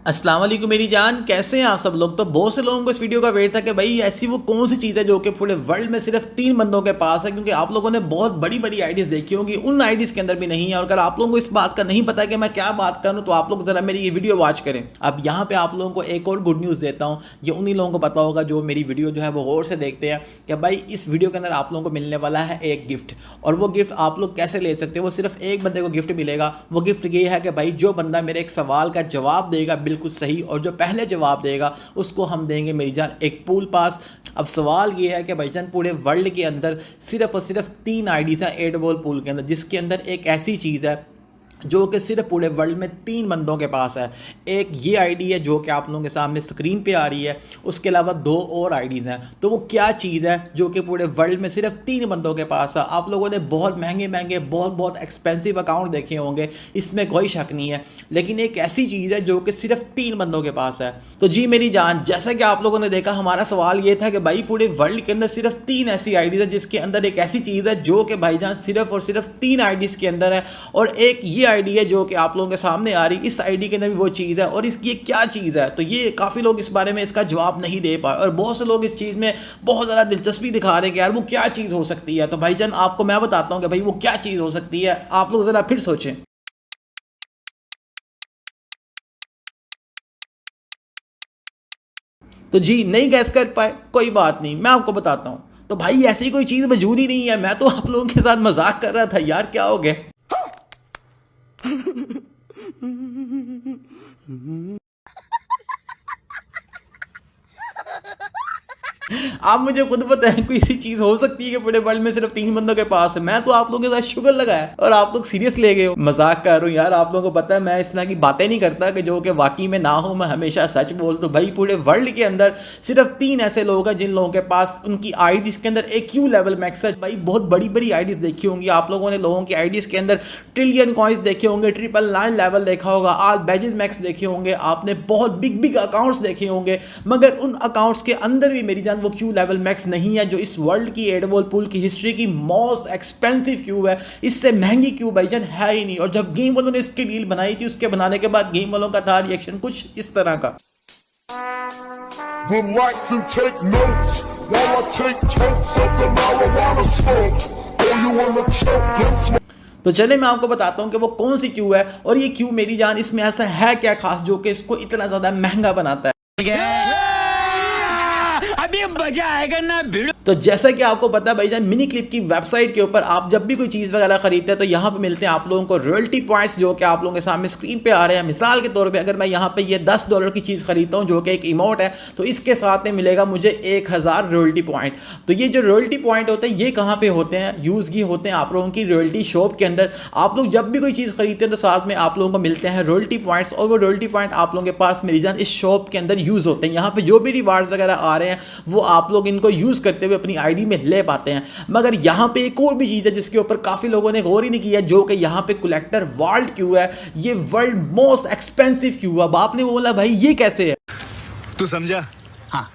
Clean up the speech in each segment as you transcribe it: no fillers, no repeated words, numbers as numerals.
अस्सलाम वालेकुम मेरी जान, कैसे हैं आप सब लोग। तो बहुत से लोगों को इस वीडियो का वेट था कि भाई ऐसी वो कौन सी चीज़ है जो कि पूरे वर्ल्ड में सिर्फ 3 बंदों के पास है, क्योंकि आप लोगों ने बहुत बड़ी बड़ी आईडीज देखी होंगी, उन आईडीज के अंदर भी नहीं है। और अगर आप लोगों को इस बात का नहीं पता कि मैं क्या बात करूँ तो आप लोग ज़रा मेरी ये वीडियो वॉच करें। अब यहाँ पे आप लोगों को एक और गुड न्यूज़ देता हूँ, ये उन्हीं लोगों को पता होगा जो मेरी वीडियो जो है वो गौर से देखते हैं कि भाई इस वीडियो के अंदर आप लोगों को मिलने वाला है एक गिफ्ट। और वो गिफ्ट आप लोग कैसे ले सकते हैं, वो सिर्फ एक बंदे को गिफ्ट मिलेगा। वो गिफ्ट ये है कि भाई जो बंदा मेरे एक सवाल का जवाब देगा बिल्कुल सही, और जो पहले जवाब देगा उसको हम देंगे मेरी जान एक पूल पास। अब सवाल ये है कि भाईजान पूरे वर्ल्ड के अंदर सिर्फ और सिर्फ 3 आईडीज हैं 8 बॉल पूल के अंदर, जिसके अंदर एक ऐसी चीज़ है जो कि सिर्फ पूरे वर्ल्ड में 3 बंदों के पास है। एक ये आईडी है जो कि आप लोगों के सामने स्क्रीन पे आ रही है, उसके अलावा 2 और आईडीज़ हैं। तो वो क्या चीज़ है जो कि पूरे वर्ल्ड में सिर्फ 3 बंदों के पास है। आप लोगों ने बहुत महंगे महंगे बहुत एक्सपेंसिव अकाउंट देखे होंगे, इसमें कोई शक नहीं है, लेकिन एक ऐसी चीज़ है जो कि सिर्फ 3 बंदों के पास है। तो जी मेरी जान, जैसा कि आप लोगों ने देखा, हमारा सवाल ये था कि भाई पूरे वर्ल्ड के अंदर सिर्फ 3 ऐसी आईडीज़ है जिसके अंदर एक ऐसी चीज़ है जो कि भाईजान सिर्फ और सिर्फ 3 आईडीज़ के अंदर है। और एक ये आईडी है जो कि आप लोगों के सामने आ रही, इस आईडी के अंदर भी वो चीज़ है। और ये क्या चीज़ है, तो ये काफ़ी लोग इस बारे में इसका जवाब नहीं दे पाए, और बहुत से लोग इस चीज़ में बहुत ज़्यादा दिलचस्पी दिखा रहे हैं कि यार वो क्या चीज़ हो सकती है। तो भाईजान आपको मैं बताता हूँ कि भाई वो क्या चीज़ हो सकती है, आप लोग ज़रा फिर सोचें। तो जी नहीं गैस कर पाए, कोई बात नहीं, मैं आपको बताता हूँ। तो भाई ऐसी कोई चीज़ मौजूद ही नहीं है, मैं तो आप लोगों के साथ मजाक कर रहा था यार, क्या हो गया। आप मुझे खुद बताएं कोई ऐसी चीज हो सकती है कि पूरे वर्ल्ड में सिर्फ 3 बंदों के पास है। मैं तो आप लोगों के साथ शुगर लगाया और आप लोग सीरियस ले गए हो। मजाक कर रहा हूँ यार, आप लोगों को पता है मैं इस तरह की बातें नहीं करता कि जो कि वाकई में ना हो, मैं हमेशा सच बोल। तो भाई पूरे वर्ल्ड के अंदर सिर्फ 3 ऐसे लोग हैं जिन लोगों के पास उनकी आईडीज के अंदर एक क्यू लेवल मैक्स है। भाई बहुत बड़ी बड़ी आईडीज देखी होंगी आप लोगों ने, लोगों की आईडीज के अंदर ट्रिलियन कॉइन्स देखे होंगे, 999 लेवल देखा होगा, ऑल बैजेस मैक्स देखे होंगे, आपने बहुत बिग बिग अकाउंट्स देखे होंगे, मगर उन अकाउंट्स के अंदर भी मेरी जान वो क्यू लेवल मैक्स नहीं है जो इस वर्ल्ड की 8 बॉल पूल की हिस्ट्री की मोस्ट एक्सपेंसिव क्यू है। इससे महंगी क्यू भाईजान है ही नहीं। और जब गेम वालों ने इसकी डील बनाई थी, उसके बनाने के बाद गेम वालों का था रिएक्शन कुछ इस तरह का। Relax and take notes while I take totes of the marijuana smoke. Oh, you wanna choke, then smoke. तो चले मैं आपको बताता हूं कि वो कौन सी क्यू है, और ये क्यू मेरी जान इसमें ऐसा है क्या खास जो कि इसको इतना ज्यादा महंगा बनाता है। अभी मजा आएगा ना भिड़ो। तो जैसा कि आपको पता है भाईजान, मिनी क्लिप की वेबसाइट के ऊपर आप जब भी कोई चीज़ वगैरह खरीदते हैं तो यहाँ पे मिलते हैं आप लोगों को रॉयल्टी पॉइंट्स, जो कि आप लोगों के सामने स्क्रीन पे आ रहे हैं। मिसाल के तौर पे अगर मैं यहाँ पे ये $10 की चीज़ खरीदता हूँ जो कि एक इमोट है, तो इसके साथ में मिलेगा मुझे 1000 रॉयल्टी पॉइंट। तो ये जो रॉयल्टी पॉइंट होते हैं ये कहाँ पे होते हैं, यूज़ की होते हैं आप लोगों की रॉयल्टी शॉप के अंदर। आप लोग जब भी कोई चीज़ खरीदते हैं तो साथ में आप लोगों को मिलते हैं रॉयल्टी पॉइंट्स, और वो रॉयल्टी पॉइंट आप लोगों के पास मेरी जान इस शॉप के अंदर यूज़ होते हैं। यहाँ पे जो भी रिवार्ड्स वगैरह आ रहे हैं वो आप लोग इनको यूज़ करते हुए अपनी आईडी में ले पाते हैं। मगर यहाँ पे एक और भी चीज़ है जिसके ऊपर काफ़ी लोगों ने गौर ही नहीं किया, जो कि यहाँ पे कलेक्टर वर्ल्ड क्यू है। ये वर्ल्ड मोस्ट एक्सपेंसिव क्यू है। अब आपने बोला भाई ये कैसे है, तू समझा? हाँ।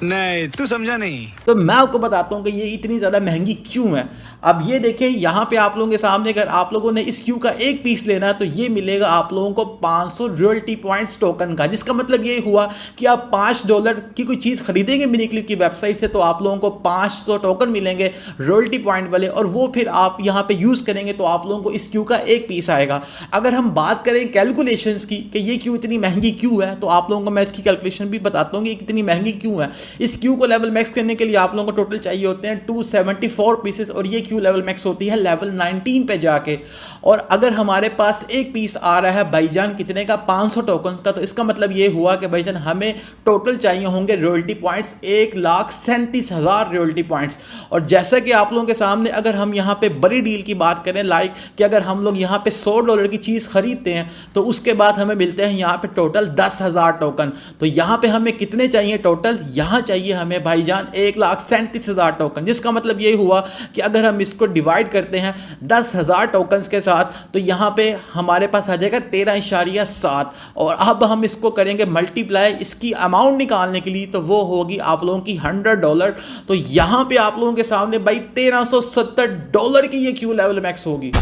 नहीं, तू समझा नहीं। तो मैं आपको बताता हूँ कि ये इतनी ज़्यादा महंगी क्यों है। अब ये देखें यहाँ पे आप लोगों के सामने, अगर आप लोगों ने इस क्यू का एक पीस लेना है तो ये मिलेगा आप लोगों को 500 रॉयल्टी पॉइंट्स टोकन का, जिसका मतलब ये हुआ कि आप $5 की कोई चीज़ खरीदेंगे मिनी क्लिप की वेबसाइट से तो आप लोगों को 500 टोकन मिलेंगे रॉयल्टी पॉइंट वाले, और वो फिर आप यहाँ पे यूज़ करेंगे तो आप लोगों को इस क्यू का एक पीस आएगा। अगर हम बात करें कैलकुलेशंस की कि ये क्यू इतनी महंगी क्यों है, तो आप लोगों को मैं इसकी कैलकुलेशन भी बताता हूँ कि कितनी महंगी क्यों है। इस क्यू को लेवल मैक्स करने के लिए आप लोगों को टोटल चाहिए होते हैं 274 पीसेस, और ये क्यू लेवल मैक्स होती है लेवल 19 पे जाके। और अगर हमारे पास एक पीस आ रहा है भाईजान कितने का, 500 टोकन का, तो इसका मतलब ये हुआ कि भाईजान हमें टोटल चाहिए होंगे रॉयल्टी पॉइंट्स 1,37,000 रॉयल्टी पॉइंट्स। और जैसा कि आप लोगों के सामने अगर हम यहाँ पे बड़ी डील की बात करें, लाइक कि अगर हम लोग यहाँ पे $100 की चीज़ खरीदते हैं तो उसके बाद हमें मिलते हैं यहाँ पे टोटल 10,000 टोकन। तो यहाँ पे हमें कितने चाहिए टोटल, यहाँ चाहिए हमें भाईजान 1,37,000 टोकन, जिसका मतलब ये हुआ कि अगर हम इसको डिवाइड करते हैं 10,000 टोकन्स के साथ तो यहाँ पे हमारे पास आ जाएगा 13.7, और अब हम इसको करेंगे मल्टीप्लाई इसकी अमाउंट निकालने के लिए, तो वो होगी आप लोगों की $100। तो यहाँ पे आप लोगों के सामने भाई $1370 की ये क्यू लेवल मैक्स होगी।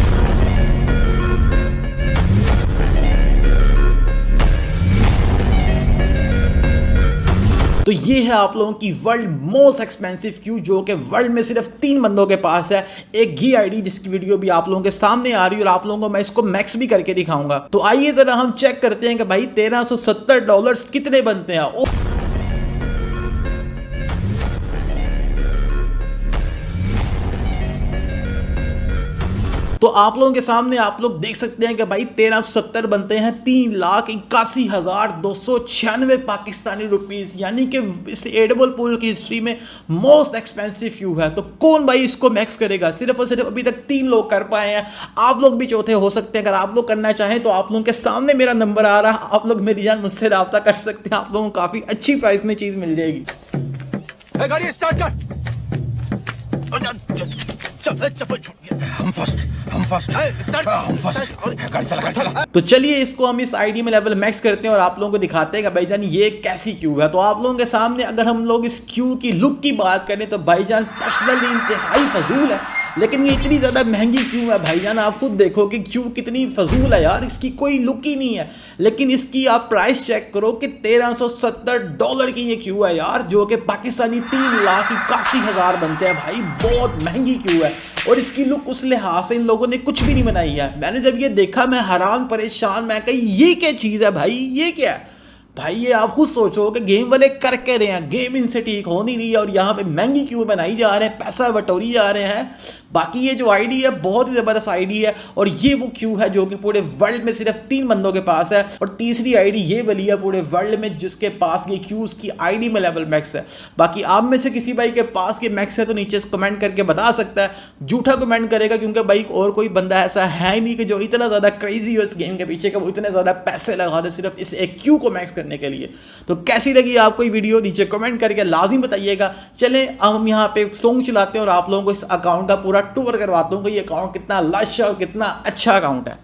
तो ये है आप लोगों की वर्ल्ड मोस्ट एक्सपेंसिव क्यू, जो कि वर्ल्ड में सिर्फ 3 बंदों के पास है। एक घी आईडी जिसकी वीडियो भी आप लोगों के सामने आ रही है और आप लोगों को मैं इसको मैक्स भी करके दिखाऊंगा। तो आइए जरा हम चेक करते हैं कि भाई $1370 कितने बनते हैं। तो आप लोगों के सामने आप लोग देख सकते हैं कि भाई 1370 बनते हैं 3,81,296 पाकिस्तानी रुपीस, यानी कि इस एडिबल पूल की हिस्ट्री में मोस्ट एक्सपेंसिव क्यू है। तो कौन भाई इसको मैक्स करेगा? सिर्फ और सिर्फ अभी तक 3 लोग कर पाए हैं, आप लोग भी चौथे हो सकते हैं। अगर आप लोग करना चाहें तो आप लोगों के सामने मेरा नंबर आ रहा है, आप लोग मेरी जान मुझसे रब्ता कर सकते हैं, आप लोगों को काफी अच्छी प्राइस में चीज मिल जाएगी। गाड़ी स्टार्ट कर। चप्पल छोड़। हम फर्स्ट। गाड़ी चला। तो चलिए इसको हम इस आईडी में लेवल मैक्स करते हैं और आप लोगों को दिखाते हैं कि भाईजान ये कैसी क्यू है। तो आप लोगों के सामने अगर हम लोग इस क्यू की लुक की बात करें तो भाईजान पर्सनली इंतहाई फजूल है, लेकिन ये इतनी ज़्यादा महंगी क्यों है भाईजान? आप खुद देखो कि क्यों कितनी फजूल है यार, इसकी कोई लुक ही नहीं है। लेकिन इसकी आप प्राइस चेक करो कि $1370 की ये क्यू है यार, जो कि पाकिस्तानी 3,81,000 बनते हैं भाई। बहुत महंगी क्यू है और इसकी लुक उस लिहाज से इन लोगों ने कुछ भी नहीं बनाई है। मैंने जब ये देखा मैं हैरान परेशान, मैं कही ये क्या चीज़ है भाई, ये क्या है भाई? ये आप खुद सोचो कि गेम वाले कर के रहे हैं, गेम इनसे ठीक हो नहीं रही है और यहाँ पे महंगी क्यों बनाई जा रहे हैं, पैसा बटोरी जा रहे हैं। बाकी ये जो आईडी है बहुत ही ज़बरदस्त आईडी है और ये वो क्यू है जो कि पूरे वर्ल्ड में सिर्फ 3 बंदों के पास है। और तीसरी आईडी ये वाली है पूरे वर्ल्ड में जिसके पास ये क्यू उसकी आईडी में लेवल मैक्स है। बाकी आप में से किसी भाई के पास ये मैक्स है तो नीचे कमेंट करके बता सकता है। झूठा कमेंट करेगा क्योंकि भाई और कोई बंदा ऐसा है नहीं कि जो इतना ज़्यादा क्रेजी हो इस गेम के पीछे, कि वो इतने ज़्यादा पैसे लगा दे सिर्फ इस एक क्यू को मैक्स करने के लिए। तो कैसी लगी आपको ये वीडियो नीचे कमेंट करके लाजिम बताइएगा। चलें अब हम यहाँ पे सॉन्ग चलाते हैं और आप लोगों को इस अकाउंट का पूरा टूर करवाता हूँ कि ये अकाउंट कितना लश है और कितना अच्छा अकाउंट है।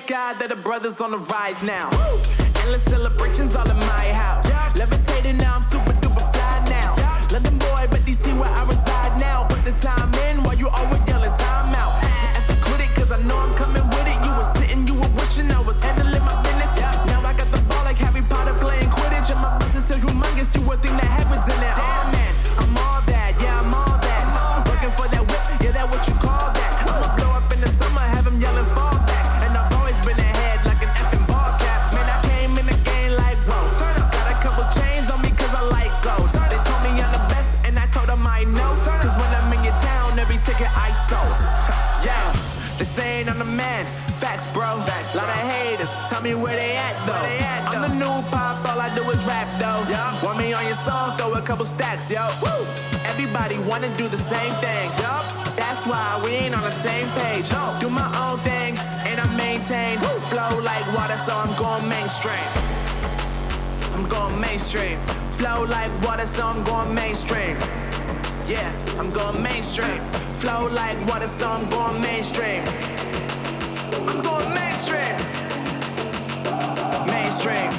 God that the brothers on the rise now. Endless celebrations all in my house. Levitating now, I'm super duper fly now. London boy, but DC where I reside now. Put the time in while you always yelling time out. And for quit it, cause I know I'm coming with it. You were sitting, you were wishing I was handling my business. Now I got the ball like Harry Potter playing Quidditch. And my business is humongous, you would think that happens in there. Damn man, I'm all that, yeah I'm all that. Working for that whip, yeah that what you call that. I'ma blow up in the summer, have them yelling fall back. Been ahead like an effing ball cap. Man, I came in the game like whoa. Got a couple chains on me cause I like gold. They told me I'm the best and I told them I know. Cause when I'm in your town, every ticket I sold. Yeah, they saying I'm the man. Facts, bro. Lot of haters, tell me where they at though. I'm the new pop, all I do is rap though. Want me on your song, throw a couple stacks, yo. Everybody wanna do the same thing. That's why we ain't on the same page. Do my own thing and I maintain. Flow like water, so I'm going mainstream. I'm going mainstream. Flow like water, so I'm going mainstream. Yeah, I'm going mainstream. Flow like water, so I'm going mainstream. I'm going mainstream. Mainstream.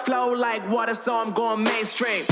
Flow like water, so I'm going mainstream.